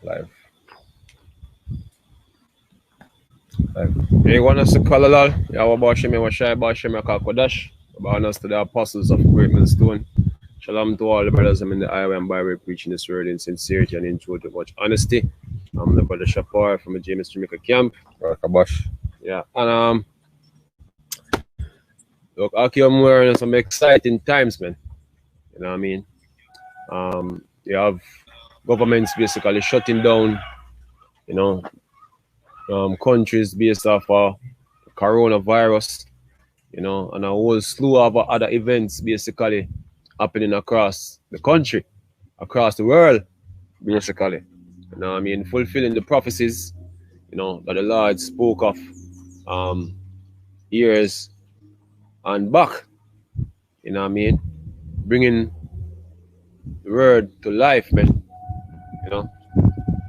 Live. You want us to call lol? Yeah, what about Shemi, what shy about Shemi, Kodash? About us to the apostles of Great Millstone. Shalom to all the brothers I'm in the highway and byway preaching this word in sincerity and in truth with much honesty. I'm the brother Shapar from the GMSJamaica camp. Kabosh. Yeah, and look, we're in some exciting times, man. You know what I mean? You have governments basically shutting down, you know, countries based off coronavirus, you know, and a whole slew of other events basically happening across the country, across the world, basically. You know what I mean? Fulfilling the prophecies, you know, that the Lord spoke of um, years and back, you know what I mean? Bringing the word to life, man, you know,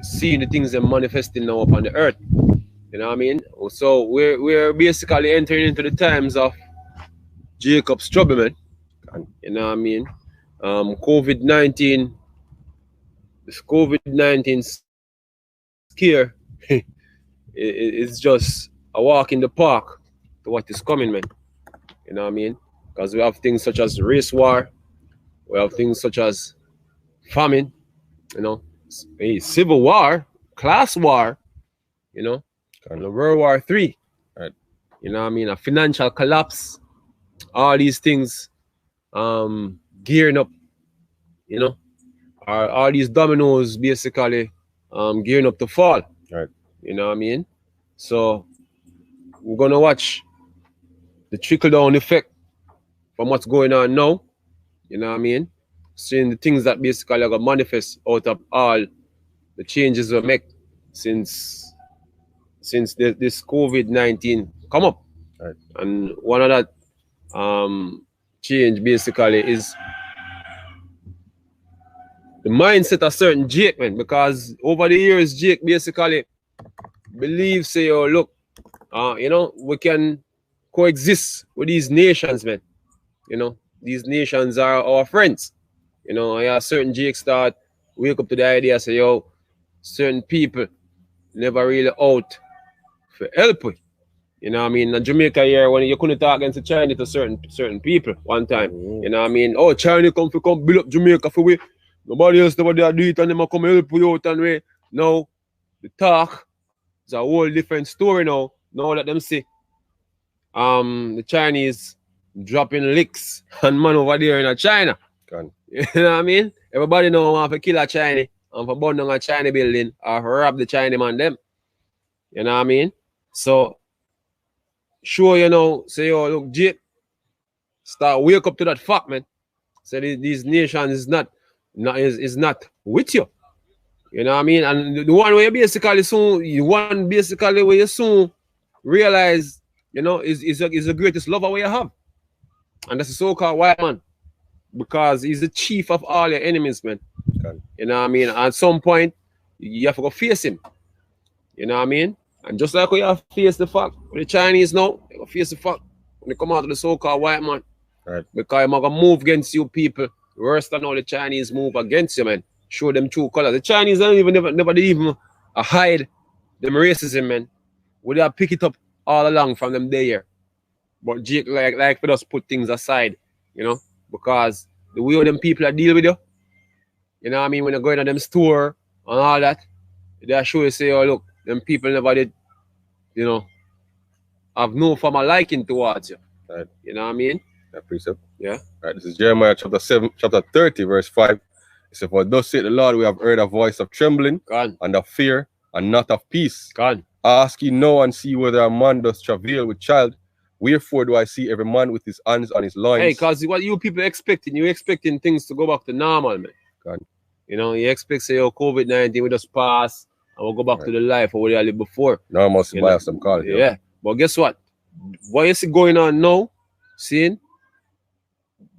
seeing the things that are manifesting now upon the earth, you know what I mean? So we're basically entering into the times of Jacob's trouble, man. You know what I mean? COVID-19, this COVID-19 scare is just a walk in the park to what is coming, man. You know what I mean? Because we have things such as race war, we have things such as famine, you know, civil war, class war, you know, and World War III. Right. You know what I mean? A financial collapse, all these things gearing up, you know, all these dominoes basically gearing up to fall. Right. You know what I mean? So we're gonna watch the trickle down effect from what's going on now. You know what I mean? Seeing the things that basically are gonna manifest out of all the changes we make since this COVID-19 come up. Right. And one of that change basically is the mindset of certain Jake, man, because over the years Jake basically believes, say, oh look, you know, we can coexist with these nations, man. You know, these nations are our friends. You know, I have certain Jake start wake up to the idea, say, yo, certain people never really out for help with. You know what I mean? In Jamaica here, when you couldn't talk against China to certain people one time. You know what I mean? Oh, China come build up Jamaica for we. Nobody else never do it and them come help you out and we. Now, the talk is a whole different story now. Now that them see the Chinese dropping licks and man over there in China. Gone. You know what I mean? Everybody know want to kill a Chinese and for burn down a Chinese building or rob the Chinese man them. You know what I mean? So sure, you know, say, yo, look, Jake, start wake up to that fact, man. Say these nations is not with you. You know what I mean? And the one where you basically soon, the one basically where you soon realize, you know, is the greatest lover where you have. And that's the so-called white man. Because he's the chief of all your enemies, man. Okay. You know what I mean? At some point, you have to go face him. You know what I mean? And just like we have to face the fact with the Chinese now, they go face the fact when they come out of the so-called white man. Right. Because I'm gonna move against you people worse than how the Chinese move against you, man. Show them true colors. The Chinese don't even never even hide them racism, man. We have pick it up all along from them there. But Jake like for us put things aside, you know, because the way them people are deal with you know what I mean, when you go into them store and all that, they show you say, oh look, them people never did, you know, have no form of liking towards you. Right. You know what I mean? That precept. Yeah. Right. This is Jeremiah chapter 30, verse 5. It says, for thus saith the Lord, we have heard a voice of trembling and of fear and not of peace. Ask ye now and see whether a man does travail with child. Wherefore do I see every man with his hands on his loins? Hey, because what you people expecting, you expecting things to go back to normal, man. God. You know, you expect, say, oh, COVID-19 will just pass and we'll go back to the life of what they lived before. Normal to buy some call. Yeah. But guess what? What you see going on now, seeing,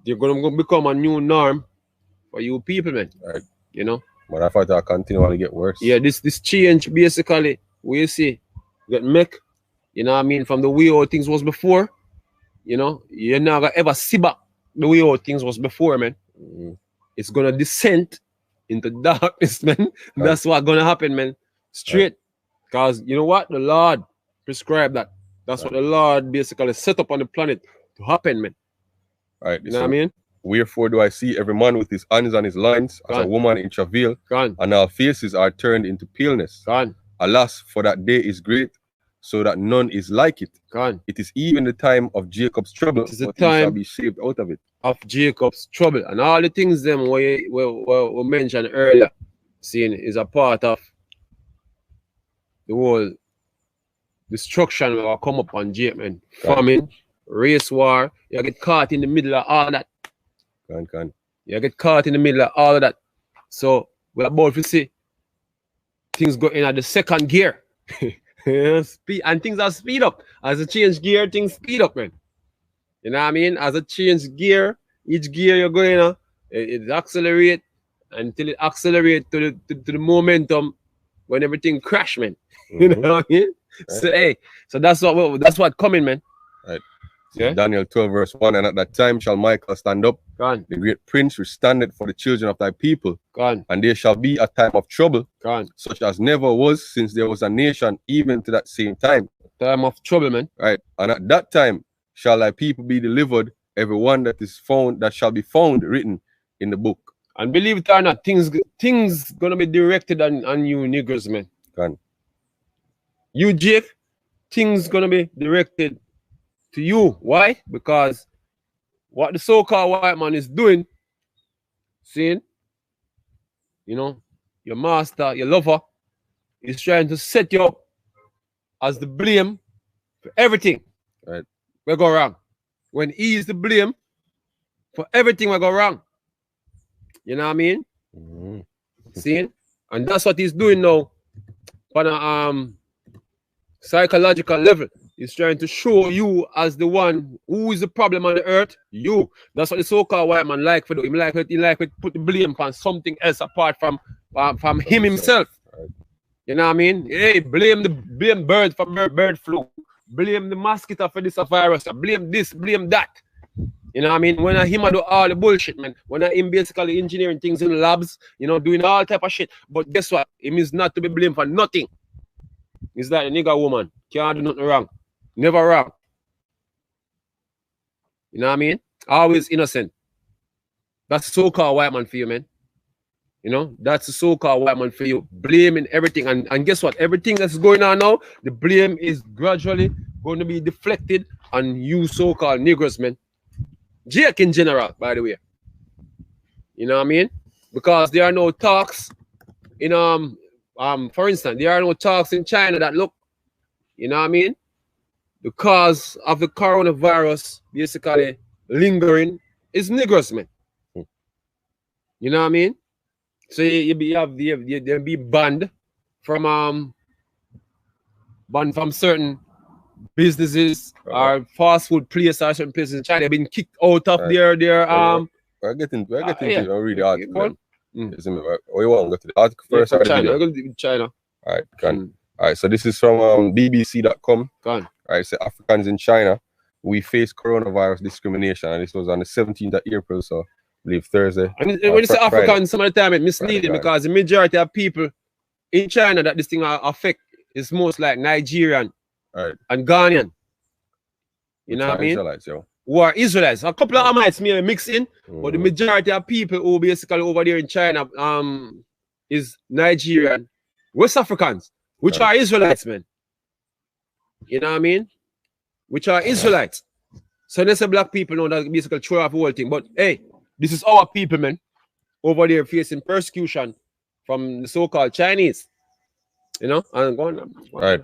you're going to become a new norm for you people, man. Right. You know? But I thought that continue to get worse. Yeah, this change, basically, we see, get make, you know what I mean, from the way how things was before, you know, you're not going to ever see back the way how things was before, man. Mm-hmm. It's going to descend into darkness, man. That's what's gonna happen, man. Straight. Because you know what? The Lord prescribed that. That's what the Lord basically set up on the planet to happen, man. Right. You know what I mean? Wherefore do I see every man with his hands on his loins, as a woman in travail, and our faces are turned into paleness. Alas, for that day is great, so that none is like it. It is even the time of Jacob's trouble, it is the but time he shall be saved out of it. Of Jacob's trouble. And all the things them we mentioned earlier, seeing is a part of the whole destruction that will come up on Jacob, man. Famine, race war, you get caught in the middle of all that. You get caught in the middle of all of that. So we're about to see things go in at the second gear. And things are speed up. As a change gear, things speed up, man. You know what I mean? As a change gear, each gear you're going on, it accelerate until it accelerates to the momentum when everything crash, man. You know what I mean? So hey, so that's what coming, man. Right. So Daniel 12 verse 1, and at that time shall Michael stand up, the great prince which standeth for the children of thy people. And there shall be a time of trouble, such as never was since there was a nation, even to that same time. Time of trouble, man. Right. And at that time shall thy people be delivered, every one that is found, that shall be found written in the book. And believe it or not, things gonna be directed on you niggers, man. You, Jake, things gonna be directed to you. Why? Because what the so-called white man is doing, seeing, you know, your master, your lover, is trying to set you up as the blame for everything. Right. We go wrong. When he is the blame for everything we go wrong. You know what I mean? Seeing? And that's what he's doing now on a psychological level. He's trying to show you as the one who is the problem on the earth. You. That's what the so-called white man like to do. He like to put the blame on something else apart from him himself. You know what I mean? Hey, blame bird for bird flu. Blame the mosquito for this virus. Blame this, blame that. You know what I mean? When him do all the bullshit, man. When him basically engineering things in the labs, you know, doing all type of shit. But guess what? Him is not to be blamed for nothing. He's like a nigga woman. Can't do nothing wrong. Never wrong. You know what I mean? Always innocent. That's the so-called white man for you, man. You know, that's the so-called white man for you. Blaming everything. And guess what? Everything that's going on now, the blame is gradually going to be deflected on you so-called niggers, man. Jake in general, by the way. You know what I mean? Because there are no talks in for instance, there are no talks in China that look, you know what I mean? The cause of the coronavirus basically lingering is niggers, man. You know what I mean? So you be banned from certain businesses or fast food places or certain places in China. They've been kicked out of their we're getting to read the article. We want to go to the article first. China. We're going to China. All right, all right, so this is from BBC.com. All right, so Africans in China, we face coronavirus discrimination, and this was on the 17th of April, so I believe Thursday. And when you say Africans, some of the time it's misleading because the majority of people in China that this thing affect is most like Nigerian and Ghanaian. You know what I mean? Israelites, yo. Who are Israelites. A couple of Hamites may mix in, but the majority of people who basically over there in China is Nigerian, West Africans, which are Israelites, man. You know what I mean? Which are Israelites. So there's some black people know that basically throw off the whole thing. But hey, this is our people, man, over there facing persecution from the so-called Chinese. You know? And go on. All right.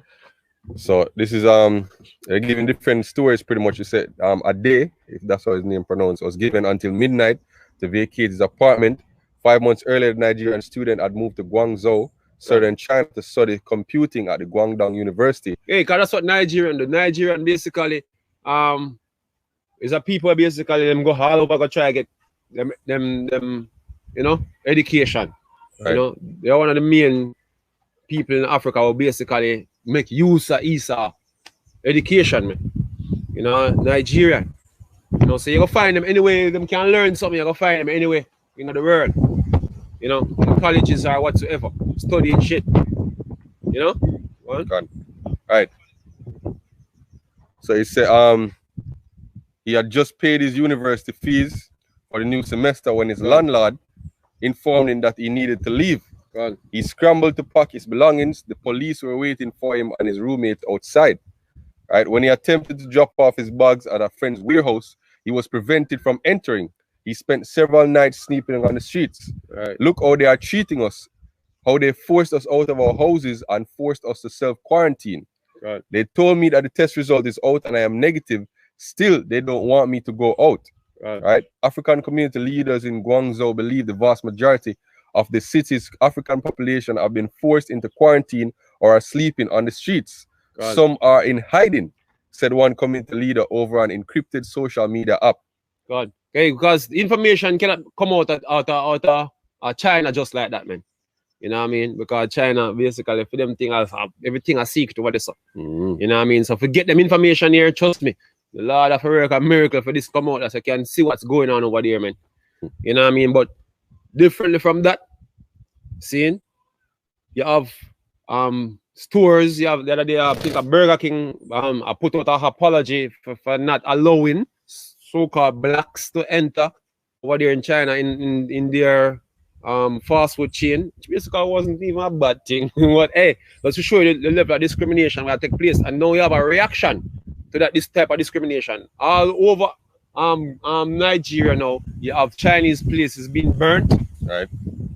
So this is they're giving different stories pretty much. You said a day, if that's how his name pronounced, was given until midnight to vacate his apartment. 5 months earlier, the Nigerian student had moved to Guangzhou, southern China, to study computing at the Guangdong University. Hey, because that's what the Nigerian basically is a people basically them go all over go try to get them you know, education. You know, they're one of the main people in Africa who basically make use of ESA education, man. You know, Nigerian. You know, so you go find them anyway, them can learn something, you go find them anyway in the world. you know, in colleges or whatsoever, studying shit. You know? Well, right. So he said he had just paid his university fees for the new semester when his landlord informed him that he needed to leave. He scrambled to pack his belongings. The police were waiting for him and his roommate outside. Right? When he attempted to drop off his bags at a friend's warehouse, he was prevented from entering. He spent several nights sleeping on the streets. Right. Look how they are treating us, how they forced us out of our houses and forced us to self-quarantine. Right. They told me that the test result is out and I am negative. Still, they don't want me to go out. Right? African community leaders in Guangzhou believe the vast majority of the city's African population have been forced into quarantine or are sleeping on the streets. Some are in hiding, said one community leader over an encrypted social media app. Okay, because information cannot come out of China just like that, man. You know what I mean? Because China, basically, for them thing, everything I seek to what they say. You know what I mean? So if we get them information here, trust me, the Lord of a miracle for this come out so you can see what's going on over there, man. You know what I mean? But differently from that, seeing, you have stores, you have the other day, I think a Burger King I put out an apology for not allowing so-called blacks to enter over there in China in their fast food chain, which basically wasn't even a bad thing. But hey, let's show you the level of discrimination that take place, and now you have a reaction to that this type of discrimination all over Nigeria. Now you have Chinese places being burnt. Right.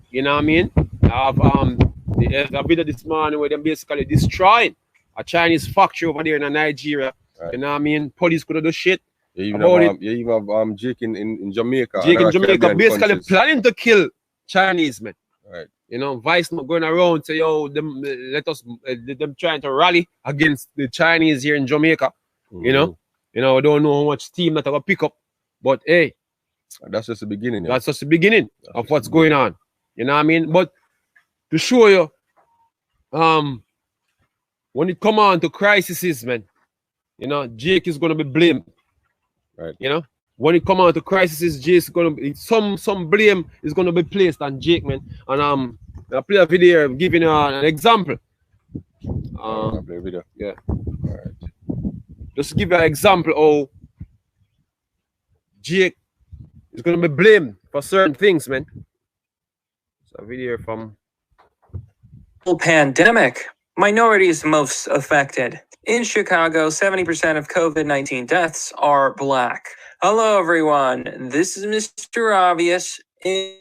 You know what I mean? You have a video this morning where they're basically destroying a Chinese factory over there in Nigeria. Right. You know what I mean? Police could do shit. You even have Jake in Jamaica. Jake in Jamaica basically countries. Planning to kill Chinese men. Right. You know, Vice not going around say, yo, them trying to rally against the Chinese here in Jamaica. You know, I don't know how much steam that I will pick up, but hey, that's just the beginning. That's just the beginning of what's going on. You know what I mean? But to show you, when it come on to crises, man, you know, Jake is gonna be blamed. Right. You know, when it come on to crises, Jake's gonna be some blame is gonna be placed on Jake, man. And I play a video giving an example. Play a video. Yeah. All right. Just to give you an example how Jake is gonna be blamed for certain things, man. It's a video from pandemic. Minorities most affected. In Chicago, 70% of COVID-19 deaths are Black. Hello, everyone. This is Mr. Obvious, and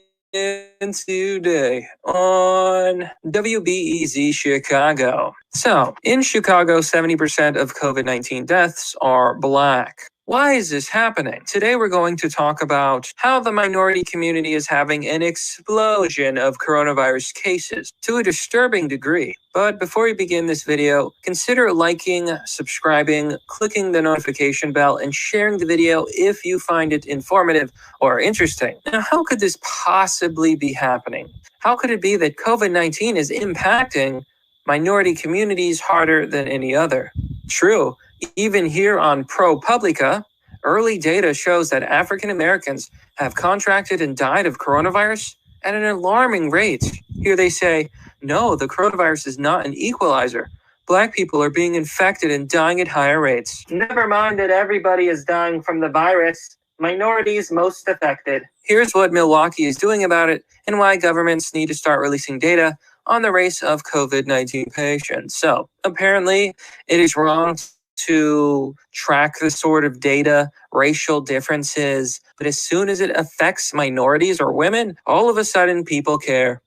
today on WBEZ Chicago. So, in Chicago, 70% of COVID-19 deaths are Black. Why is this happening? Today we're going to talk about how the minority community is having an explosion of coronavirus cases to a disturbing degree. But before we begin this video, consider liking, subscribing, clicking the notification bell, and sharing the video if you find it informative or interesting. Now, how could this possibly be happening? How could it be that COVID-19 is impacting minority communities harder than any other? True. Even here on ProPublica, early data shows that African Americans have contracted and died of coronavirus at an alarming rate. Here they say, no, the coronavirus is not an equalizer. Black people are being infected and dying at higher rates. Never mind that everybody is dying from the virus. Minorities most affected. Here's what Milwaukee is doing about it and why governments need to start releasing data on the race of COVID-19 patients. So, apparently, it is wrong to track the sort of data, racial differences, but as soon as it affects minorities or women, all of a sudden people care.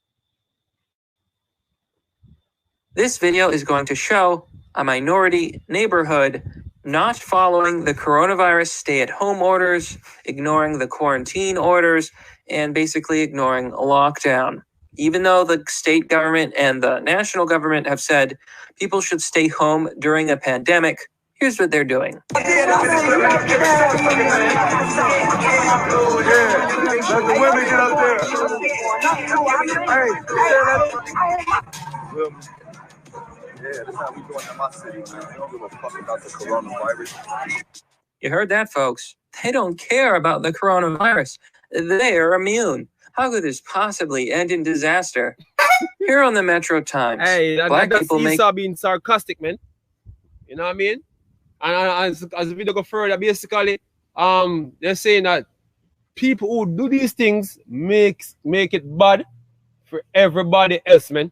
This video is going to show a minority neighborhood not following the coronavirus stay-at-home orders, ignoring the quarantine orders, and basically ignoring a lockdown. Even though the state government and the national government have said people should stay home during a pandemic, here's what they're doing. You heard that, folks? They don't care about the coronavirus. They are immune. How could this possibly end in disaster? Here on the Metro Times, Hey, black that's people make... Esau being sarcastic, man. You know what I mean? And as the video go further, basically, they're saying that people who do these things make it bad for everybody else, man.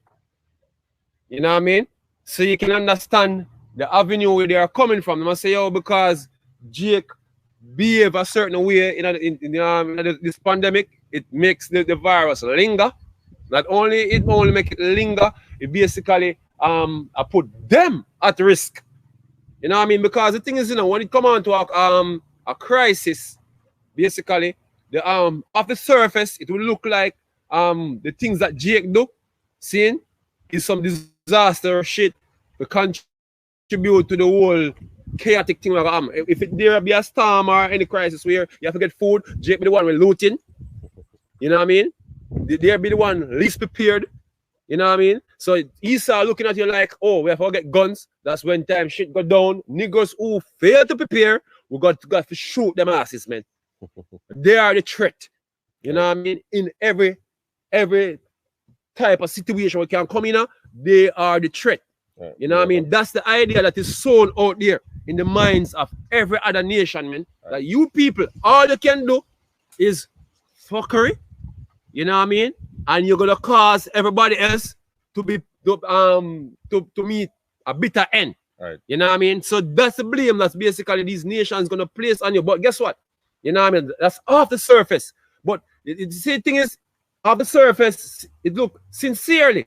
You know what I mean? So you can understand the avenue where they are coming from. They must say, oh, because Jake behave a certain way in this pandemic, it makes the virus linger. Not only it only make it linger, it basically I put them at risk. You know what I mean? Because the thing is, when it come on to a crisis, basically, the off the surface, it will look like the things that Jake do, seeing is some disaster shit to contribute to the whole chaotic thing. Like, if there be a storm or any crisis where you have to get food, Jake be the one with looting. You know what I mean? They be the one least prepared. You know what I mean? So Esau looking at you like, oh, we have to get guns. That's when time shit go down. Niggas who fail to prepare, we got to shoot them asses, man. They are the threat. You know what I mean? In every type of situation we can come in, they are the threat. You know what I mean? That's the idea that is sown out there in the minds of every other nation, man. That you people, all you can do is fuckery. You know what I mean? And you're gonna cause everybody else to be to meet a bitter end. Right. You know what I mean? So that's the blame that's basically these nations gonna place on you. But guess what? You know what I mean? That's off the surface. But the same thing is, off the surface, it look sincerely.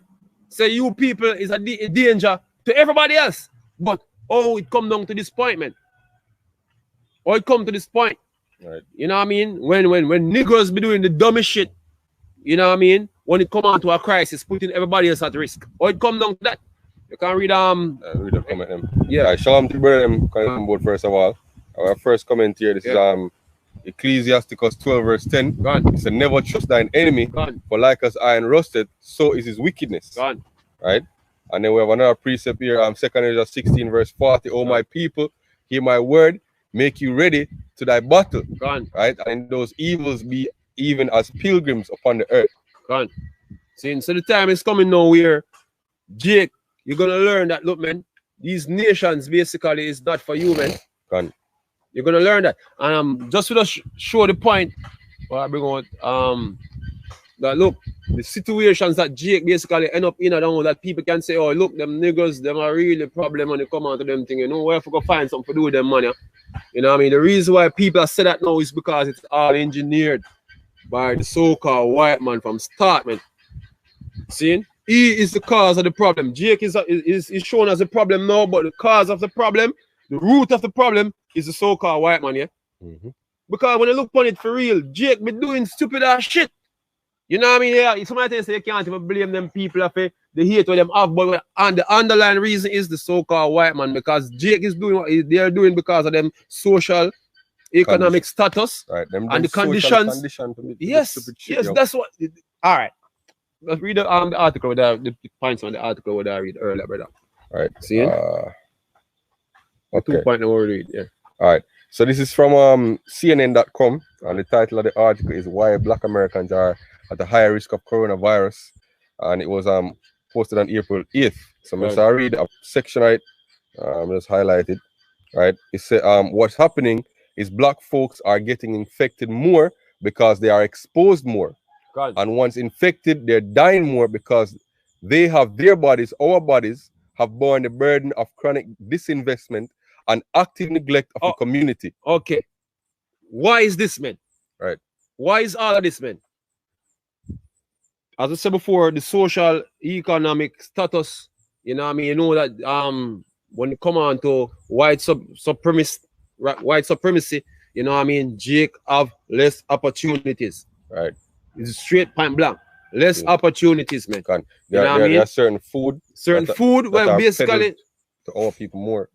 Say you people is a danger to everybody else. But oh, it come down to this point, man. Or it come to this point. Right. You know what I mean? When niggas be doing the dumbest shit. You know what I mean? When it come on to a crisis, putting everybody else at risk. Or it come down to that. You can read read the comment them. Yeah, shalom to brother them coming on board first of all. Our first comment here, this is Ecclesiasticus 12 verse 10. It said, never trust thine enemy, for like as iron rusted, so is his wickedness. Right? And then we have another precept here, 2 Corinthians 16 verse 40. Oh my people, hear my word, make you ready to thy battle. Right? And those evils be even as pilgrims upon the earth. See, so the time is coming now where, Jake, you're gonna learn that, look, man, these nations basically is not for you, man. You're gonna learn that. And just to show the point, I bring out that look, the situations that Jake basically end up in, I don't know that people can say, oh, look, them niggas, them are really problem when they come out to them thing. You know, where if we go find something to do with them money. You know what I mean? The reason why people say that now is because it's all engineered by the so-called white man from start, man. See? He is the cause of the problem. Jake is shown as a problem now, but the cause of the problem, the root of the problem is the so-called white man, yeah? Because when you look on it for real, Jake be doing stupid ass shit. You know what I mean? Yeah, somebody say you can't even blame them people for the hate what them have, but and the underlying reason is the so-called white man, because Jake is doing what they're doing because of them social economic status, right? And the conditions. Yes, that's what. All right. Let's read the article with the points on the article what I read earlier, brother. All right. See it? Okay. 2 point we read, yeah. All right. So this is from CNN.com, and the title of the article is "Why Black Americans Are at a Higher Risk of Coronavirus," and it was posted on April 8th. So I'm just read a section, right? Just highlighted, right? It said, "What's happening is black folks are getting infected more because they are exposed more. And once infected, they're dying more because they have their bodies, our bodies, have borne the burden of chronic disinvestment and active neglect of the community." Okay. Why is this, man? Right. Why is all of this, man? As I said before, the social economic status, you know what I mean? You know that when it come on to white supremacy, you know what I mean? Jake have less opportunities. Right. It's straight point blank. Less opportunities, man. There are certain food. Well, basically to our people more.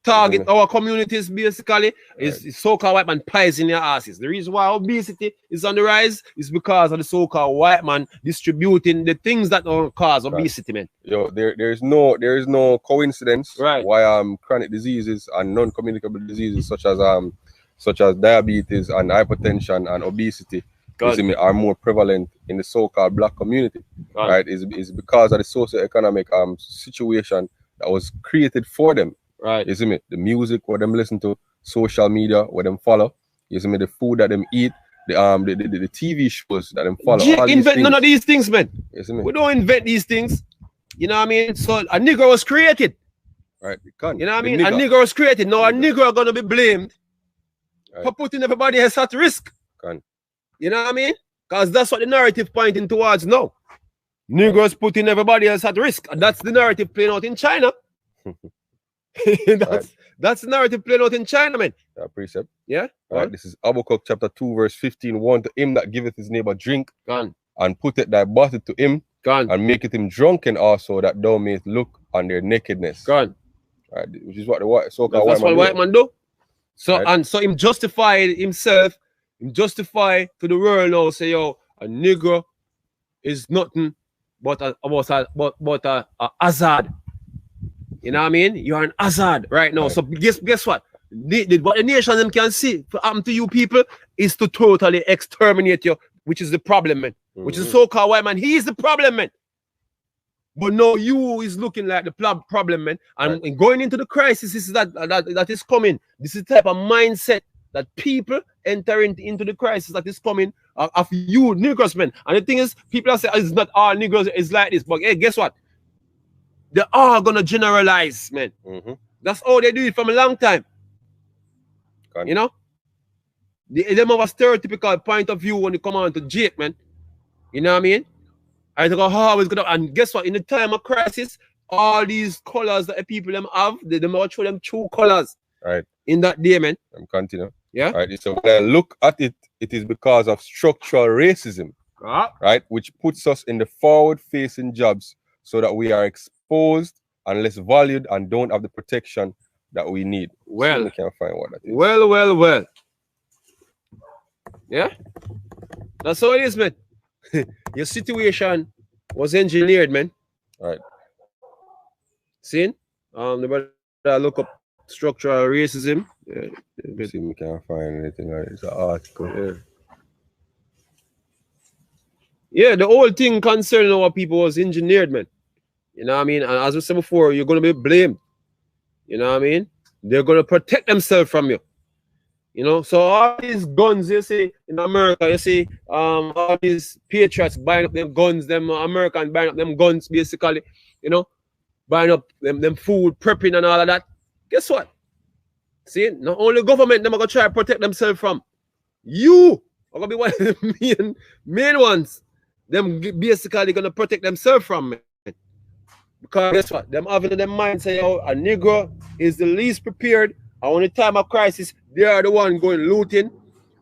Target our communities basically is so-called white man pies in their asses. The reason why obesity is on the rise is because of the so-called white man distributing the things that don't cause obesity, man. Yo, there is no coincidence why chronic diseases and non-communicable diseases such as diabetes and hypertension and obesity you see me, are more prevalent in the so-called black community, right? Is because of the socio-economic situation that was created for them, right? You see me, the music what them listen to, social media what them follow, you see me, the food that them eat, the TV shows that them follow. All invent none of these things, man. You see me? We don't invent these things. You know what I mean? So a nigger was created. Right. You know what I mean? A nigger was created. Now a nigger are gonna be blamed for putting everybody else at risk. You know what I mean? Because that's what the narrative pointing towards now. Negroes putting everybody else at risk. And that's the narrative playing out in China. That's the narrative playing out in China, man. Precept. Yeah. Right. This is Habakkuk chapter 2, verse 15. One to him that giveth his neighbor drink, and putteth thy bottle to him, and maketh him drunken also, that thou mayest look on their nakedness. Right. Which is what the so-called white man do. So and so him justified himself. Him justify to the world now, say, yo, a nigger is nothing but a hazard. You know what I mean? You're an hazard right now. So guess what? What the nation them can see happen to you people is to totally exterminate you, which is the problem, man. Which is so-called white man. He is the problem, man. But no, you is looking like the problem, man. And going into the crisis is that is coming. This is the type of mindset that people enter into the crisis that is coming of you, Negroes, man. And the thing is, people are saying it's not all Negroes is like this. But hey, guess what? They are gonna generalize, man. That's all they do it from a long time. You know? They have a stereotypical point of view when they come on to Jake, man. You know what I mean? I think always gonna, and guess what? In the time of crisis, all these colors that the people them have, they might show them true colors. Right. In that day, man. I'm continue. Yeah. Right. So when I look at it, it is because of structural racism, right? Which puts us in the forward-facing jobs so that we are exposed and less valued and don't have the protection that we need. Well, we can't find what that is. Well. Yeah. That's how it is, man. Your situation was engineered, man. Right. See? The brother look up structural racism. Yeah. See, we can't find anything. It's an article. Yeah, the whole thing concerning our people was engineered, man. You know what I mean? And as we said before, you're gonna be blamed. You know what I mean? They're gonna protect themselves from you. You know, so all these guns you see in America, you see all these patriots buying up them guns, them Americans buying up them guns, basically, you know, buying up them food, prepping and all of that. Guess what? See, not only government them are gonna try to protect themselves from. You are gonna be one of the main ones. Them basically gonna protect themselves from me. Because guess what? Them having in their mind say, oh, a Negro is the least prepared. And when the time of crisis, they are the one going looting,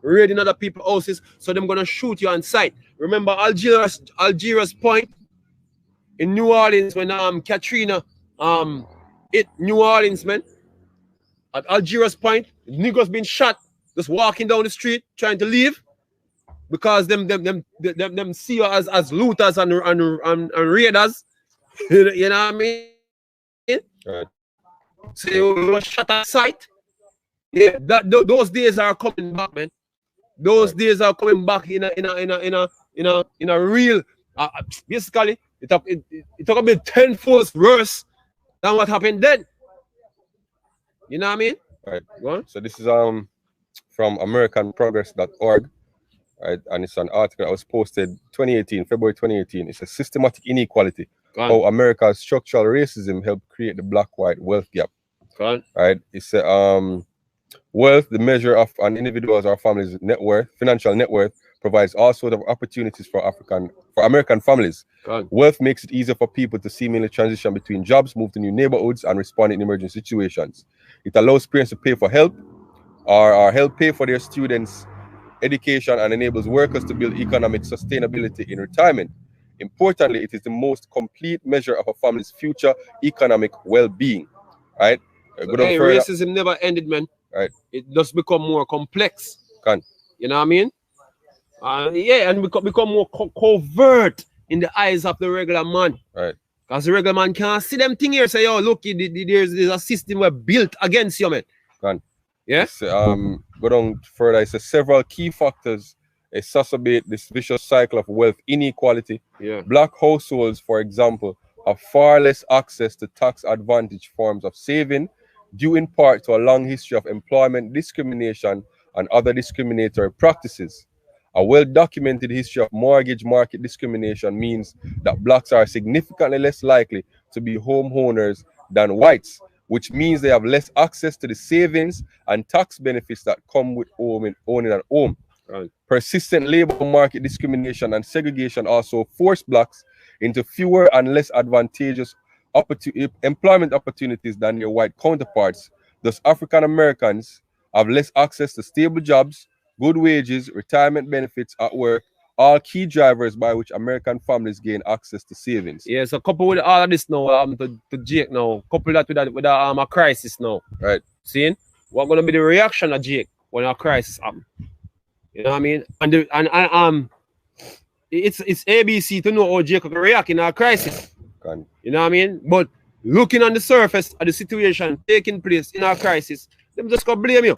raiding other people's houses, so them gonna shoot you on sight. Remember Algeria's point in New Orleans when Katrina hit New Orleans, man. At Algeria's point, Negroes being shot, just walking down the street trying to leave because them see you as looters and raiders. You know what I mean? Right. So you were shot at sight. Yeah, those days are coming back, man. Those days are coming back in a real. Basically, it took a bit tenfold worse than what happened then. You know what I mean? Right. Go on. So this is from AmericanProgress.org, right? And it's an article that was posted February 2018. It's a systematic inequality. How America's structural racism helped create the black-white wealth gap. Right? It's wealth, the measure of an individual's or family's net worth, financial net worth, provides all sorts of opportunities for American families. Wealth makes it easier for people to seamlessly transition between jobs, move to new neighborhoods, and respond in emergency situations. It allows parents to pay for help or help pay for their students' education and enables workers to build economic sustainability in retirement. Importantly, it is the most complete measure of a family's future economic well-being. Right? Hey, racism never ended, man. Right. It does become more complex. You know what I mean? Yeah, and become more covert in the eyes of the regular man. Right. Because the regular man can't see them thing here. Say, yo, look, there's a system we're built against you, man. Yeah. Yes. Go down further. It says several key factors exacerbate this vicious cycle of wealth inequality. Yeah. Black households, for example, have far less access to tax advantage forms of saving, due in part to a long history of employment discrimination and other discriminatory practices. A well-documented history of mortgage market discrimination means that blacks are significantly less likely to be homeowners than whites, which means they have less access to the savings and tax benefits that come with owning a home. Right. Persistent labor market discrimination and segregation also force blacks into fewer and less advantageous employment opportunities than their white counterparts. Thus, African Americans have less access to stable jobs, good wages, retirement benefits at work, all key drivers by which American families gain access to savings. Yeah, so couple with all of this now, to Jake now, couple that with a crisis now. Right. Seeing what gonna be the reaction of Jake when a crisis happen? You know what I mean? And it's ABC to know how Jake can react in a crisis. You know what I mean? But looking on the surface of the situation taking place in a crisis, them just gonna blame you.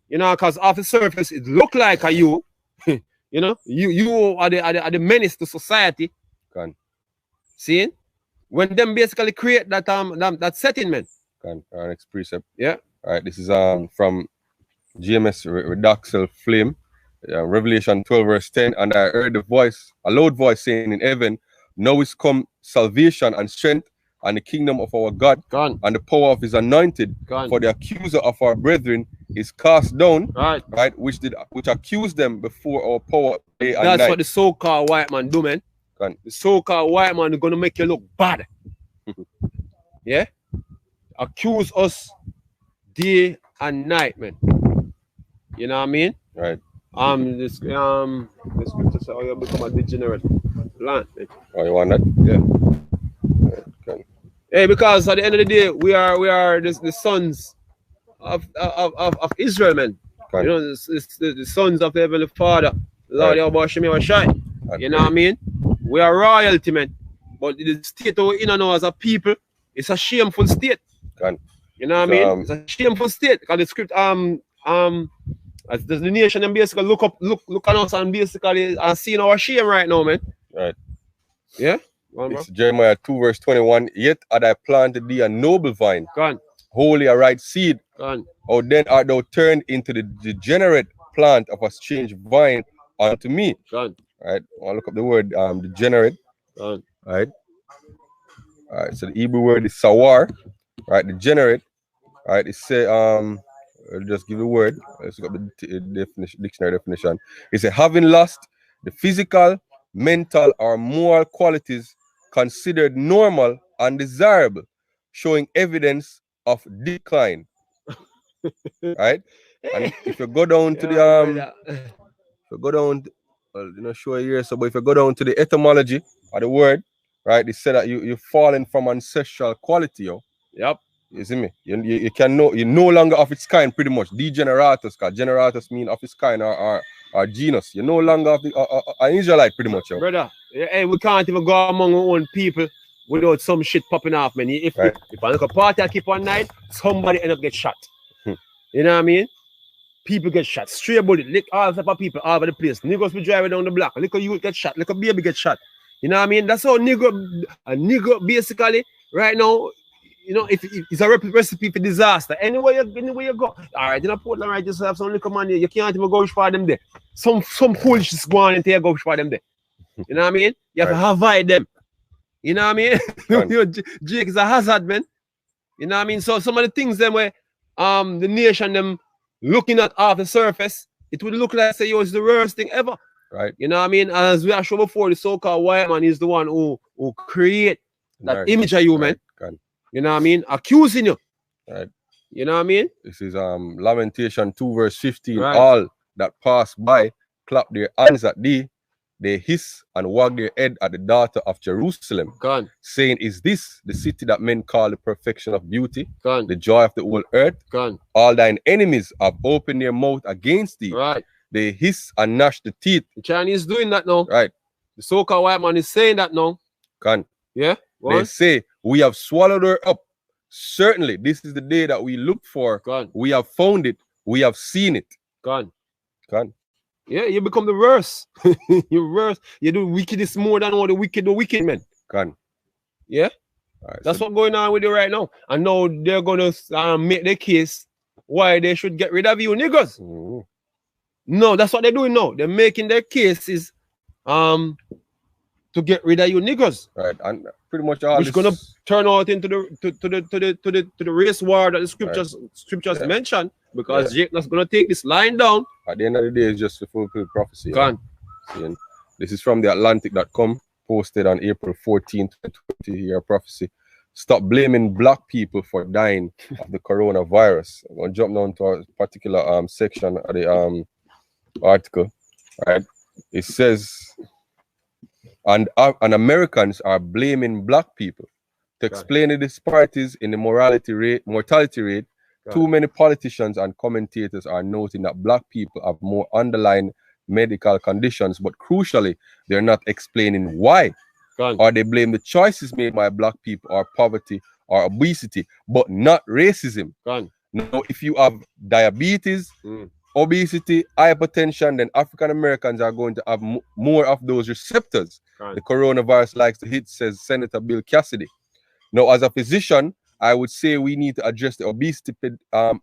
You know, because off the surface it look like you, you know, you are the menace to society. Seeing when them basically create that that setting, man. Our next precept. Yeah. All right. This is from GMSJamaicaX Flame, Revelation 12 verse 10. And I heard a loud voice saying in heaven, now is come salvation and strength and the kingdom of our God and the power of his anointed. For the accuser of our brethren is cast down, right? Which accused them before our power day and night. That's what the so-called white man do, man. The so-called white man is gonna make you look bad. Yeah? Accuse us day and night, man. You know what I mean? Right. The scripture says, "Oh, you become a degenerate plant." Man. Oh, you want that? Yeah. Right. Hey, because at the end of the day, we are the sons of Israel, man. You know, it's the sons of the Heavenly Father, Lord Yahweh Shai. You know what I mean? We are royalty, man. But the state we're in now as a people, it's a shameful state. You know what I mean? It's a shameful state. Because the script as the nation and basically look at us and basically seeing our shame right now, man. Right. Yeah? It's Jeremiah 2 verse 21. Yet had I planted thee a noble vine, holy a right seed. Or then art thou turned into the degenerate plant of a strange vine unto me. Right. I'll look up the word degenerate. Right. Alright, so the Hebrew word is sawar, right? Degenerate. Alright, it say I'll just give the word. Let's look up the dictionary definition. It says having lost the physical, mental, or moral qualities considered normal and desirable, showing evidence of decline. Right? And if you go down to the sure here, so but if you go down to the etymology of the word, right, it said that you're falling from ancestral quality, yo. Yep. You see me? You can know you're no longer of its kind, pretty much. Degeneratus, because generatus mean of its kind or genus. You're no longer of the an Israelite, pretty much, yo. Brother, hey, we can't even go among our own people without some shit popping off, man. If I look a party I keep one night, somebody end up get shot. You know what I mean? People get shot. Stray bullet, lick all type of people all over the place. Niggas be driving down the block. Little youth get shot. Little baby get shot. You know what I mean? That's how a nigga basically right now, you know, if it's a recipe for disaster. Anywhere you go. All right, in a Portland, right, just have some little money. You can't even go for them there. Some foolishness go on and take go for them there. You know what I mean? You have to avoid them. You know what I mean? Jake is a hazard, man. You know what I mean? So some of the things them where the nation them looking at off the surface, it would look like say, yo, it's the worst thing ever. Right. You know what I mean? As we have shown before, the so-called white man is the one who create that image of you, man. You know what I mean? Accusing you. Right. You know what I mean? This is Lamentation 2 verse 15. Right. All that pass by clap their hands at thee, they hiss and wag their head at the daughter of Jerusalem, saying, is this the city that men call the perfection of beauty, the joy of the whole earth? All thine enemies have opened their mouth against thee. Right. They hiss and gnash the teeth. The Chinese doing that now. Right. The so-called white man is saying that now. Yeah. They say, we have swallowed her up. Certainly, this is the day that we looked for. We have found it. We have seen it. Gone. Yeah, you become the worst. You're worse. You do wickedness more than all the wicked men. Can. Yeah? Right, that's what's going on with you right now. And now they're going to make the case why they should get rid of you niggas. No, that's what they're doing now. They're making their cases to get rid of you niggas. Right, and pretty much all which is gonna turn out into the race war that the scriptures mentioned, because Jake is gonna take this line down. At the end of the day, it's just to fulfill prophecy. This is from the Atlantic.com, posted on April 14th, 2020. Prophecy. Stop blaming black people for dying of the coronavirus. I'm gonna jump down to a particular section of the article. Right, it says, and Americans are blaming black people to explain the disparities in the mortality rate. Too many politicians and commentators are noting that black people have more underlying medical conditions, but crucially, they're not explaining why. Or they blame the choices made by black people or poverty or obesity, but not racism. Now, if you have diabetes, obesity, hypertension, then African Americans are going to have more of those receptors. The coronavirus likes to hit, says Senator Bill Cassidy. Now, as a physician, I would say we need to address the obesity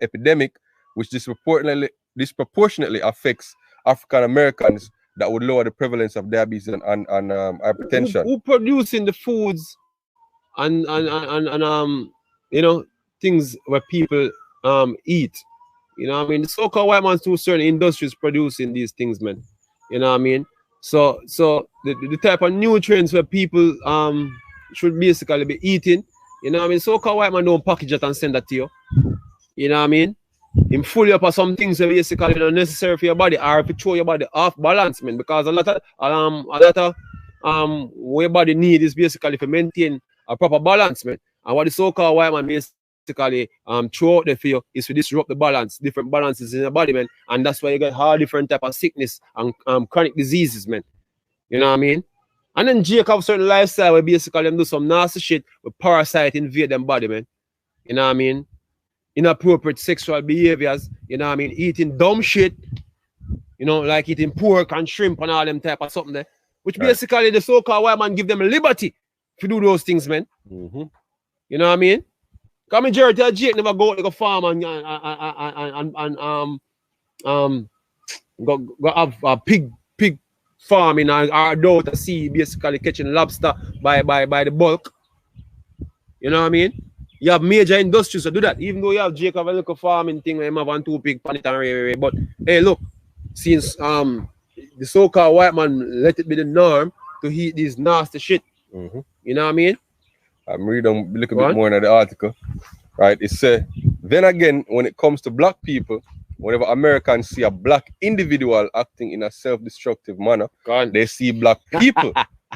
epidemic, which disproportionately affects African Americans. That would lower the prevalence of diabetes and hypertension. Who producing the foods and you know, things where people eat? You know what I mean? The so-called white man through certain industries producing these things, man. You know what I mean? So the type of nutrients where people should basically be eating, you know what I mean? So-called white man don't package it and send that to you. You know what I mean? Him full you up of some things that basically not necessary for your body, or if you throw your body off balance, man. Because a lot of what your body need is basically to maintain a proper balance, man. And what the so-called white man basically throw out there for you is to disrupt the balance, different balances in your body, man. And that's why you get all different type of sickness and chronic diseases, man. You know what I mean? And then Jake have certain lifestyle where basically them do some nasty shit with parasite invade them body, man. You know what I mean? Inappropriate sexual behaviors, you know what I mean? Eating dumb shit, you know, like eating pork and shrimp and all them type of something there. Which basically the so-called white man give them liberty to do those things, man. You know what I mean? Because majority of Jake never go to the farm and go have a pig farming or down to sea basically catching lobster by the bulk. You know what I mean? You have major industries to do that. Even though you have Jacob a little farming thing where you have 1 2 pig pan it and but hey, look, since the so-called white man let it be the norm to eat this nasty shit. You know what I mean? I'm reading a little bit more into the article. Right, it says, then again, when it comes to black people, whenever Americans see a black individual acting in a self-destructive manner, they see black people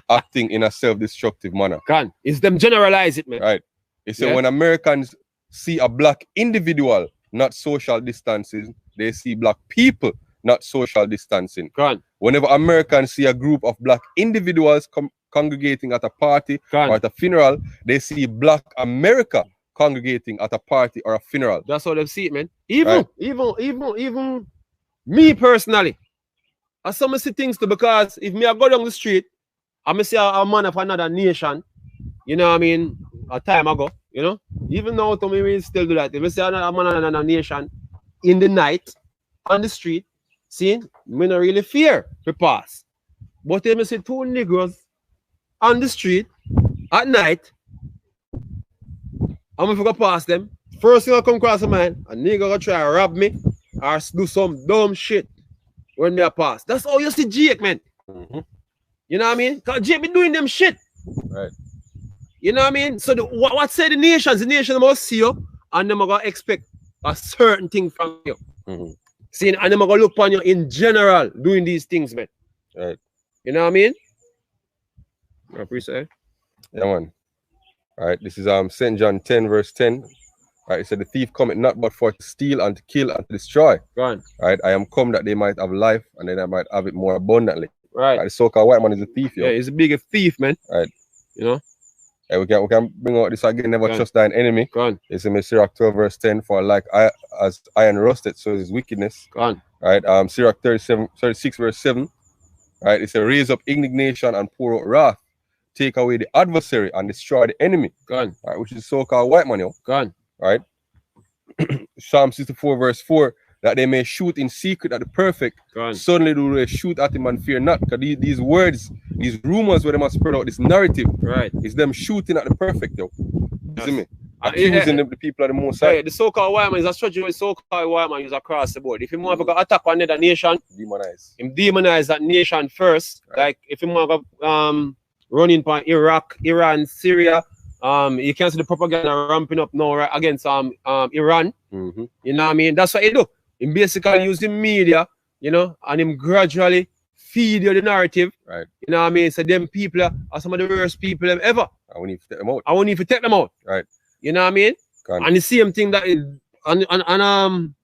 acting in a self-destructive manner. It's them generalize it, man. Right. It says when Americans see a black individual not social distancing, they see black people not social distancing. Whenever Americans see a group of black individuals congregating at a party or at a funeral, they see black America congregating at a party or a funeral. That's how they see it, man. Even me personally, I some see things too, because if me I go down the street, I may see a man of another nation, you know what I mean, a time ago, you know, even now to me we still do that. If I see a man of another nation in the night on the street, see, me not really fear to pass. But if I see 2 Negroes on the street at night, I'm gonna go past them. First thing I come across a man, a nigga gonna try to rob me or do some dumb shit when they pass. That's how you see Jake, man. You know what I mean? Because Jake be doing them shit. Right. You know what I mean? So what say the nations? The nation must see you and them are gonna expect a certain thing from you. See, and them are gonna look upon you in general doing these things, man. Right. You know what I mean? I appreciate it. Yeah, man. All right, this is St. John 10, verse 10. All right, it said, the thief cometh not but for to steal and to kill and to destroy. Right. All right, I am come that they might have life and then I might have it more abundantly. Right. The so-called white man is a thief, yo. Yeah, he's a big thief, man. Right. You know? Yeah, we can bring out this again, never trust thine enemy. Go on. It's in Sirach 12, verse 10, for like as iron rusted, so is wickedness. Gone. Right? Sirach 36 verse 7. Right? It's a raise up indignation and pour out wrath. Take away the adversary and destroy the enemy. Gone. Right? Which is so-called white man, yo. Gone. Right? Psalm 64 verse 4. That they may shoot in secret at the perfect. Gone. Suddenly do they shoot at him and fear not. Because these words, these rumors where they must spread out this narrative. Right. It's them shooting at the perfect, yo. You see me? Accusing the people of the most high. The so-called white man is a strategy with so-called white man is across the board. If you want to attack another nation, demonize that nation first. Right. Like if you want to run in on Iraq, Iran, Syria, you can see the propaganda ramping up now right, against Iran. You know what I mean? That's what he do. He basically use the media, you know, and him gradually feed you the narrative. Right. You know what I mean? So them people are some of the worst people ever. I won't even take them out. I won't even take them out. Right. You know what I mean? And the same thing that is on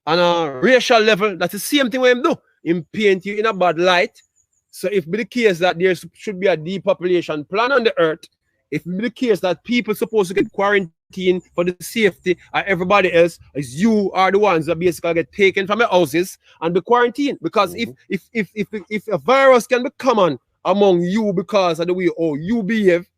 a racial level, that's the same thing what him do. Him paint you in a bad light. So if be the case that there should be a depopulation plan on the earth, if it be the case that people supposed to get quarantined for the safety of everybody else, as you are the ones that basically get taken from your houses and be quarantined. Because if a virus can be common among you because of the way you behave,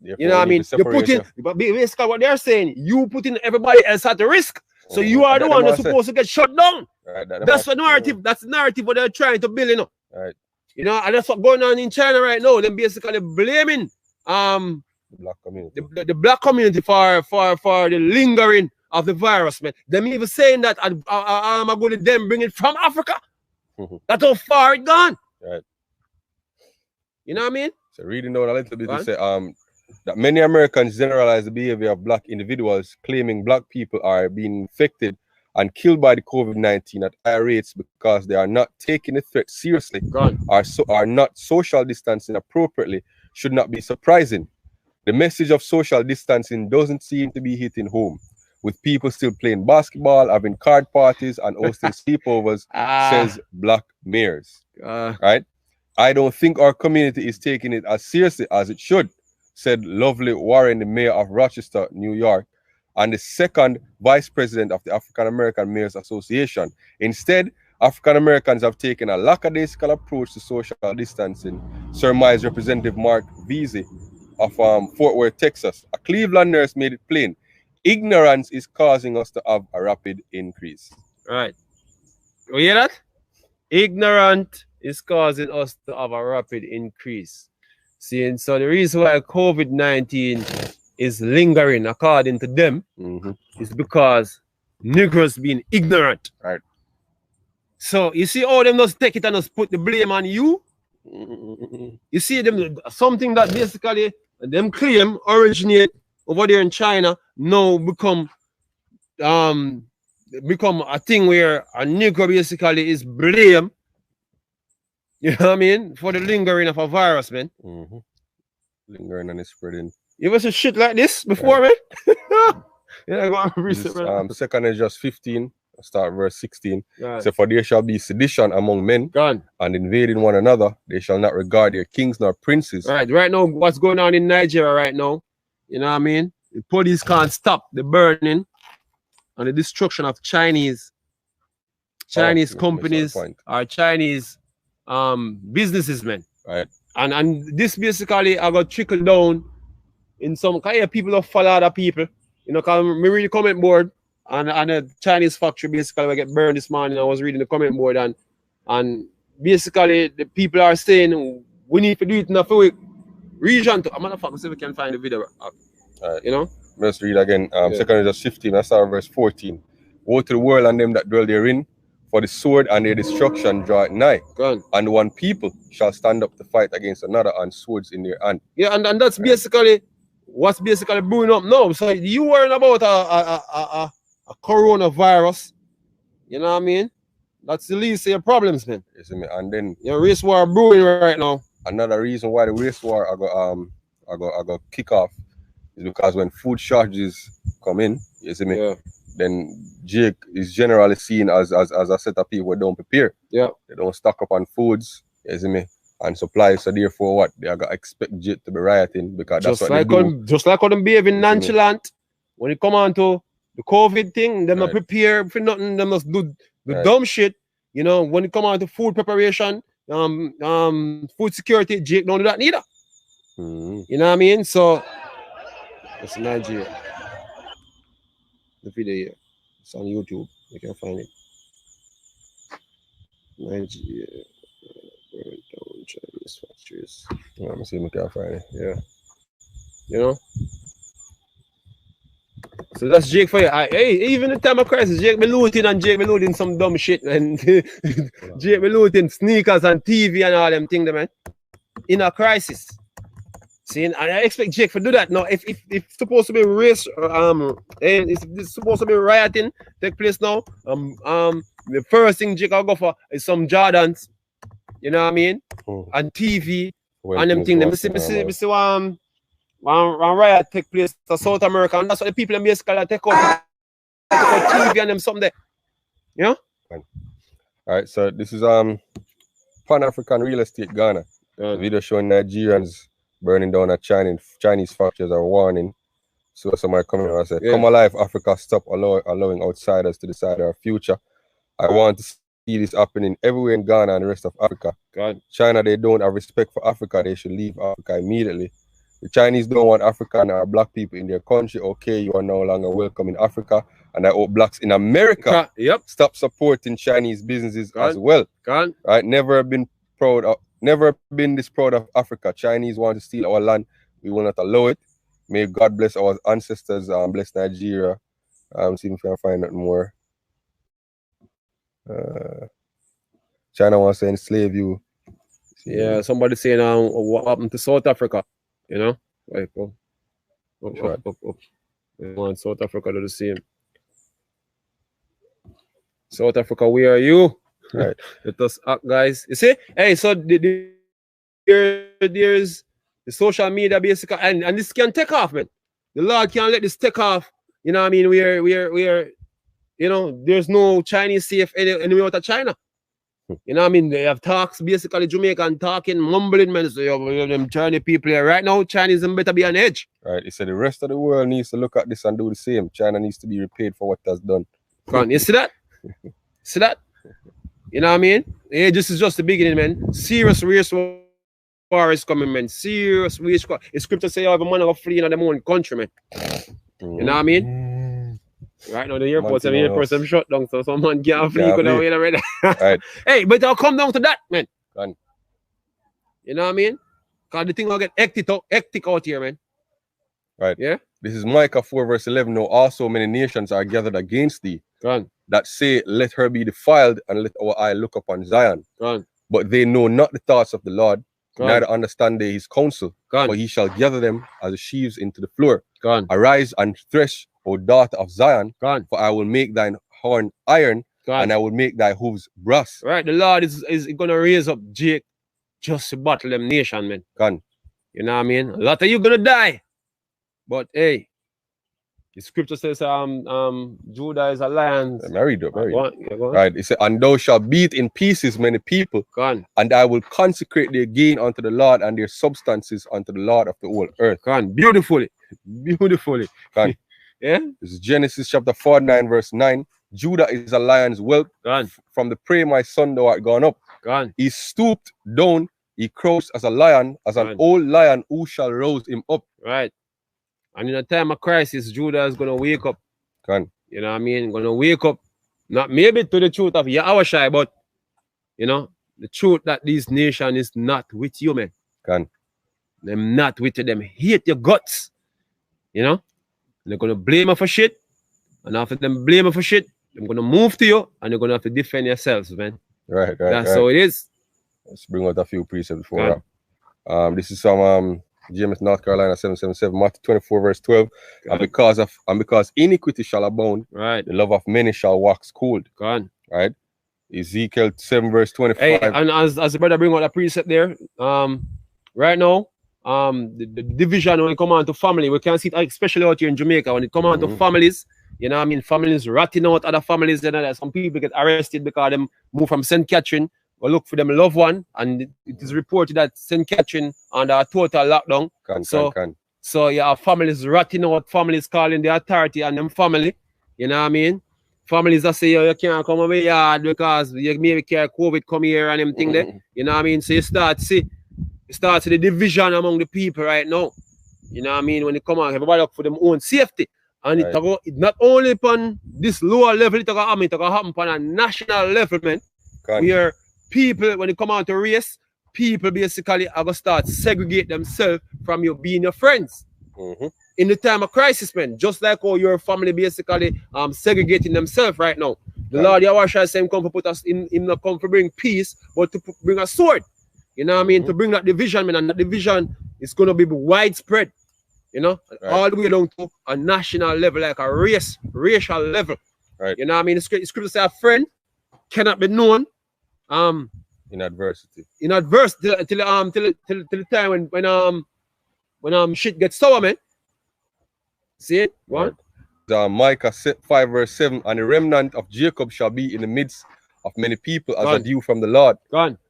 you know what I mean? You put in, but basically what they're saying, you putting everybody else at the risk. So you are the one that's supposed to get shut down. Right, that's the narrative. That's the narrative what they're trying to build, you know. Right. You know, and that's what's going on in China right now. They're basically blaming the black community. The black community for the lingering of the virus, man. Them even saying that I'm going to them bring it from Africa. That's how far it gone. Right. You know what I mean? So reading down a little bit, they say that many Americans generalize the behavior of black individuals, claiming black people are being infected and killed by the COVID-19 at higher rates because they are not taking the threat seriously, are not social distancing appropriately, should not be surprising. The message of social distancing doesn't seem to be hitting home, with people still playing basketball, having card parties, and hosting sleepovers, says black mayors. Right? I don't think our community is taking it as seriously as it should, said Lovely Warren, the mayor of Rochester, New York, and the second vice president of the African American Mayors Association. Instead, African Americans have taken a lackadaisical approach to social distancing, surmised Representative Mark Veazey of Fort Worth, Texas. A Cleveland nurse made it plain. Ignorance is causing us to have a rapid increase. Right. You hear that? Ignorant is causing us to have a rapid increase. See, and so the reason why COVID-19 is lingering, according to them, is because Negroes being ignorant. Right. So you see all them just take it and just put the blame on you. You see them something that basically them claim originate over there in China now become a thing where a Negro basically is blamed. You know what I mean? For the lingering of a virus, man. Lingering and it's spreading. You ever see shit like this before, man? Yeah, go on research. Second is just 15. Start verse 16. So for there shall be sedition among men and invading one another. They shall not regard their kings nor princes. Right now, what's going on in Nigeria right now? You know what I mean? The police can't stop the burning and the destruction of Chinese companies or Chinese businesses, man. Right. And this basically I got trickle down in some kind of people that follow other people. You know, cause me read the comment board and a Chinese factory basically we get burned this morning. I was reading the comment board and basically the people are saying we need to do it in a few region to I'm see if we can find the video. Right. You know? Let's read again. Second is just 15. Let's start verse 14. Woe to the world and them that dwell therein, for the sword and their destruction draw it nigh. And one people shall stand up to fight against another, and swords in their hand. Yeah, and that's basically what's basically brewing up now. So you worrying about a coronavirus, you know what I mean? That's the least of your problems, man. You see me? And then your race war brewing right now. Another reason why the race war I go kick off is because when food shortages come in, you see me? Then Jake is generally seen as a set of people who don't prepare. Yeah. They don't stock up on foods, you see me? And supplies. So therefore what? They are gonna expect Jake to be rioting because that's what they do. Just like how them behaving nonchalant when it come on to the COVID thing, them not prepare for nothing, them must do the dumb shit. You know, when it come out to food preparation, food security, Jake don't do that neither. You know what I mean? So it's Nigeria. The video here. It's on YouTube. You can find it. Nigeria. Burn down Chinese factories. Let me see if we can find it. Yeah. You know? So that's Jake for you. Hey, even in time of crisis, Jake be looting and Jake be looting some dumb shit, man. Jake be looting sneakers and TV and all them things, man. In a crisis. See, and I expect Jake to do that. Now, if it's supposed to be race, it's supposed to be rioting take place now. The first thing Jake will go for is some Jordans. You know what I mean? And TV and them things. We see one riot take place in South America, and that's what the people in basically take out TV and them something there. You know? All right, so this is Pan-African Real Estate Ghana. The video showing Nigerians burning down a Chinese factories are warning. So somebody coming and said, come alive, Africa, stop allowing outsiders to decide our future. I want to see this happening everywhere in Ghana and the rest of Africa. China, they don't have respect for Africa. They should leave Africa immediately. The Chinese don't want African or black people in their country. Okay, you are no longer welcome in Africa. And I hope blacks in America stop supporting Chinese businesses as well. Right? Never been this proud of Africa. Chinese want to steal our land. We will not allow it. May God bless our ancestors and bless Nigeria. See if we can find out more. China wants to enslave you. Yeah, somebody saying what happened to South Africa. You know? Like, up. They want South Africa to do the same. South Africa, where are you? Right. Let us act, guys. You see? Hey, so there's the social media basically, and this can take off, man. The Lord can't let this take off. You know what I mean? We're you know, there's no Chinese safe anywhere out of China. You know what I mean? They have talks, basically Jamaican talking, mumbling, man. So you have them Chinese people here. Right now, Chinese them better be on edge. Right. He said the rest of the world needs to look at this and do the same. China needs to be repaid for what has done. You see that? See that? You know what I mean? Yeah, this is just the beginning, man. Serious race war is coming, man. Serious race war. The scripture say you have a man of flee in their own country, man. You know what I mean? Right now, the airports are shut down, so someone can't flee. Right. Hey, but I'll come down to that, man. You know what I mean? Because the thing will get hectic out here, man. Right. Yeah? This is Micah 4 verse 11. Now also many nations are gathered against thee, that say, let her be defiled, and let our eye look upon Zion. But they know not the thoughts of the Lord, neither understand they his counsel. But he shall gather them as sheaves into the floor. Arise and thresh, O daughter of Zion, for I will make thine horn iron, and I will make thy hooves brass. Right, the Lord is going to raise up Jake just to battle them nation, man. You know what I mean? A lot of you going to die. But hey, the scripture says Judah is a lion. Married. Right. It said, and thou shalt beat in pieces many people, and I will consecrate their gain unto the Lord, and their substances unto the Lord of the whole earth. Beautifully. Yeah. This is Genesis chapter 49 verse 9. Judah is a lion's whelp. From the prey my son thou art gone up. He stooped down, he crouched as a lion, as an old lion, who shall rouse him up. Right. And in a time of crisis, Judah is going to wake up. You know what I mean? Going to wake up. Not maybe to the truth of Yahushai, but, you know, the truth that this nation is not with you, man. Them not with you. Them hate your guts. You know? They're going to blame you for shit. And after them blame you for shit, they're going to move to you, and you're going to have to defend yourselves, man. Right. That's how it is. Let's bring out a few precepts before that. This is some GMS North Carolina 777, Matthew 24 verse 12. And because iniquity shall abound, the love of many shall wax cold. Right. Ezekiel 7 verse 25. Hey, and as the brother bring out a precept there, right now, the division when it come on to family, we can see it especially out here in Jamaica when it come on to families. You know what I mean? Families ratting out other families. You know, some people get arrested because them move from St. Catherine or look for them loved one, and it is reported that St. Catherine under a total lockdown. So yeah, families ratting out, families calling the authority and them family. You know what I mean? Families that say, yo, you can't come over yard because you maybe carry COVID come here and them thing there. You know what I mean? So you start to see the division among the people right now. You know what I mean? When they come out, everybody look for them own safety. And it not only upon this lower level, it's going to happen upon a national level, man. Where people, when they come out to race, people basically are going to start segregate themselves from you being your friends. In the time of crisis, man, just like how your family basically segregating themselves right now. The Lord Yahweh said, come to put us in come to bring peace, but to bring a sword. You know what I mean? To bring that division, man, and that division is going to be widespread. You know, all the way down to a national level, like a racial level. You know what I mean? The scripture says a friend cannot be known in adversity. In adversity till the time when shit gets sour, man. See it? What? Micah 5 verse 7, and the remnant of Jacob shall be in the midst of many people as a dew from the Lord,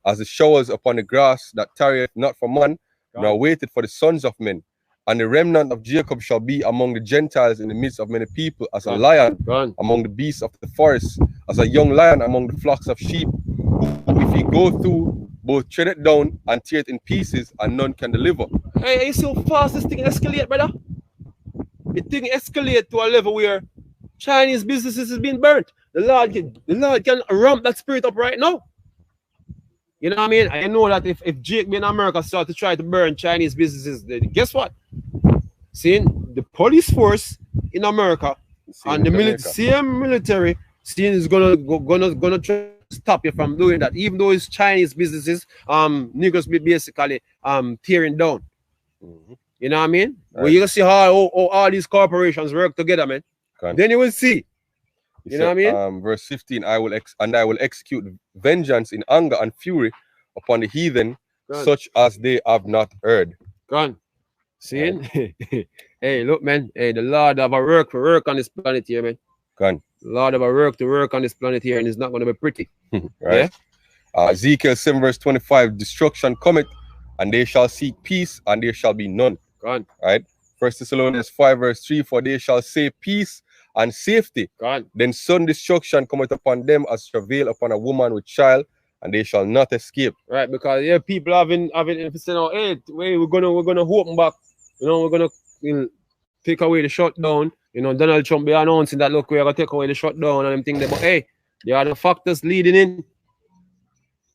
as the showers upon the grass that tarrieth not for man, nor waited for the sons of men. And the remnant of Jacob shall be among the Gentiles in the midst of many people, as a lion among the beasts of the forest, as a young lion among the flocks of sheep, who, if he go through, both tread it down and tear it in pieces, and none can deliver. Hey, you see how fast this thing escalate, brother? The thing escalate to a level where Chinese businesses is being burnt. The Lord can ramp that spirit up right now. You know what I mean? I know that if Jake in America start to try to burn Chinese businesses, guess what? Seeing the police force in America and the same military is gonna try to stop you from doing that, even though it's Chinese businesses, niggas be basically tearing down. You know what I mean? Well, you can see how all these corporations work together, man. Then you will see. You know what I mean? Verse 15, I will execute vengeance in anger and fury upon the heathen, such as they have not heard. Seeing? Hey, look, man. Hey, the Lord have a work on this planet here, man. The Lord have a work to work on this planet here, and it's not going to be pretty. Yeah? Ezekiel 7 verse 25, destruction cometh, and they shall seek peace, and there shall be none. Right? 1 Thessalonians 5 verse 3, for they shall say peace and safety. Then sudden destruction cometh upon them as travail upon a woman with child, and they shall not escape. Right, because people having saying, oh, hey, we're gonna open back. You know, we're gonna take away the shutdown. You know, Donald Trump be announcing that, look, we're gonna take away the shutdown and everything. But hey, there are the factors leading in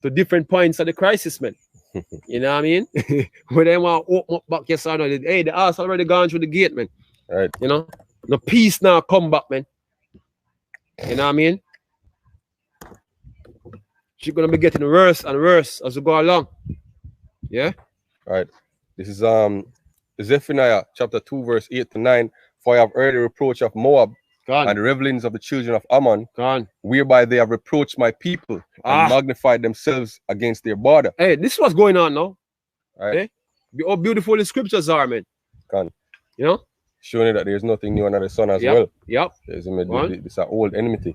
to different points of the crisis, man. You know what I mean? When they want to open up back, yes or no. Hey, the ass already gone through the gate, man. Right. You know? The peace now come back, man. You know what I mean? She's gonna be getting worse and worse as we go along. Yeah? Right. This is Zephaniah chapter 2, verse 8 to 9. For I have heard the reproach of Moab and the revelings of the children of Ammon, whereby they have reproached my people and magnified themselves against their border. Hey, this is what's going on now. Right. Hey? How beautiful the scriptures are, man. You know? Showing that there's nothing new under the sun as well. There's this old enmity.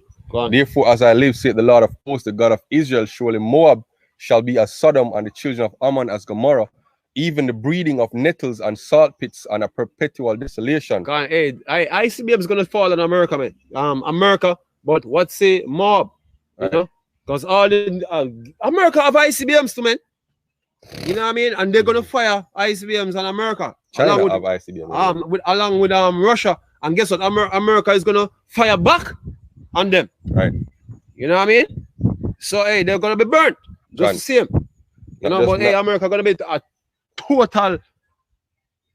Therefore, as I live, saith the Lord of hosts, the God of Israel, surely Moab shall be as Sodom, and the children of Ammon as Gomorrah, even the breeding of nettles and salt pits and a perpetual desolation. Hey, ICBM is gonna fall on America, man. America, but what say Moab? You know, because all the America have ICBMs too, man. You know what I mean? And they're gonna fire ICBMs on America. China have ICBMs. Along with Russia, and guess what? America is gonna fire back on them. Right. You know what I mean? So hey, they're gonna be burnt. Just the same. You know, but hey, America gonna be a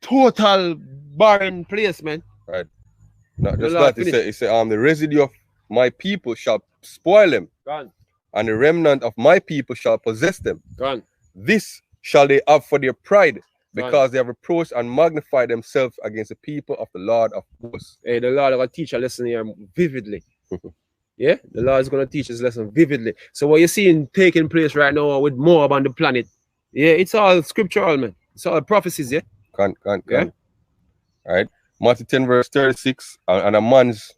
total barren place, man. Right. Not just that. It said, the residue of my people shall spoil them, and the remnant of my people shall possess them. This shall they have for their pride, because they have reproached and magnified themselves against the people of the Lord of hosts. Hey, the Lord will teach a lesson here vividly. Yeah, the Lord is going to teach this lesson vividly. So what you're seeing taking place right now with Moab on the planet, yeah, it's all scriptural, man. It's all prophecies, yeah. Yeah. All right. Matthew 10 verse 36, and a man's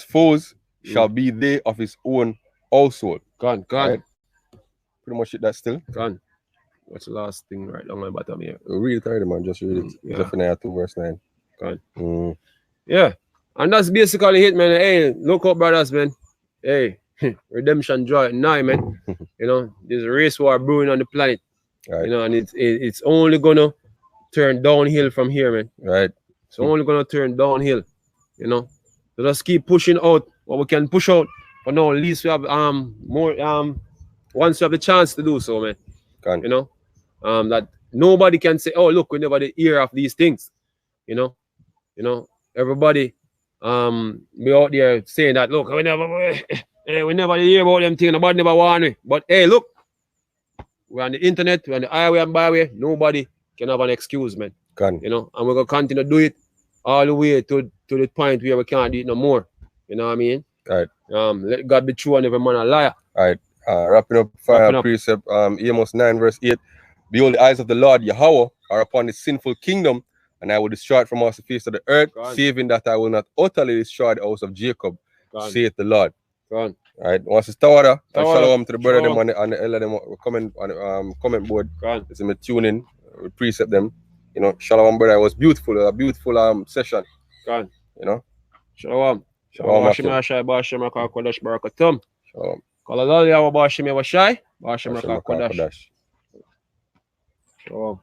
foes shall be they of his own household. Right? Pretty much it that still. What's the last thing right on my bottom here? Read it already, man. Just read it. Zephaniah 2 verse 9. Yeah. And that's basically it, man. Hey, look up, brothers, man. Hey, redemption joy now, man. You know, there's a race war brewing on the planet. Right. You know, and it's only gonna turn downhill from here, man. Right. It's only gonna turn downhill. You know. So just keep pushing out what we can push out. But now at least we have more once we have the chance to do so, man. You know. That nobody can say, oh look, we never did hear of these things. You know. Everybody be out there saying that, look, we never hear about them things, nobody never want me. But hey, look, we're on the internet, we're on the highway and byway, nobody can have an excuse, man. You know, and we're gonna continue to do it all the way to the point where we can't do it no more. You know what I mean? Right. Let God be true and every man a liar. All right. Wrapping up final precept, Amos 9 verse 8. Behold, the eyes of the Lord Yahweh are upon the sinful kingdom, and I will destroy it from off the face of the earth, saving that I will not utterly destroy the house of Jacob, saith the Lord. All right. Once it's Tawada, and shalom to the brother them on the Ella them comment on the comment board. It's in tune in, we precept them. You know, shalom, brother. It was beautiful, a beautiful session. You know. Shalom. Bashim Ashai, Bashim Kodash Barakatum. Shalom. Kalalaya Bashim Washai, Bashim Kodash. Shalom.